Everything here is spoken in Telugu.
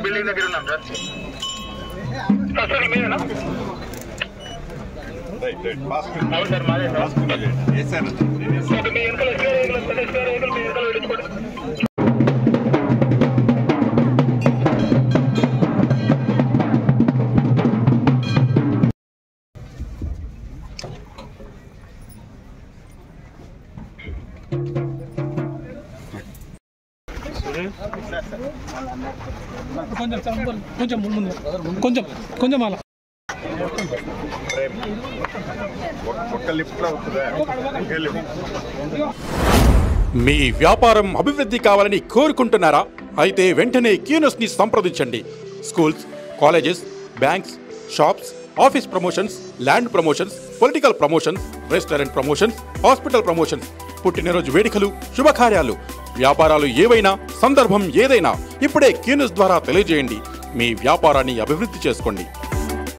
బిల్డింగ్ దగ్గర ఉన్నాం సార్ మీరేనా అవును సార్ మాదే సార్ మీ వెనకాల మీ వెనకాల వెళ్ళిపోండి కొంచెం అలా మీ వ్యాపారం అభివృద్ధి కావాలని కోరుకుంటున్నారా? అయితే వెంటనే క్యూనస్ని సంప్రదించండి. Schools, colleges, banks, shops, office promotions, land promotions, political promotions, restaurant promotions, hospital promotions, పుట్టినరోజు వేడుకలు, శుభకార్యాలు, వ్యాపారాలు ఏవైనా, సందర్భం ఏదైనా ఇప్పుడే క్యూనస్ ద్వారా తెలియజేయండి. మీ వ్యాపారాన్ని అభివృద్ధి చేసుకోండి.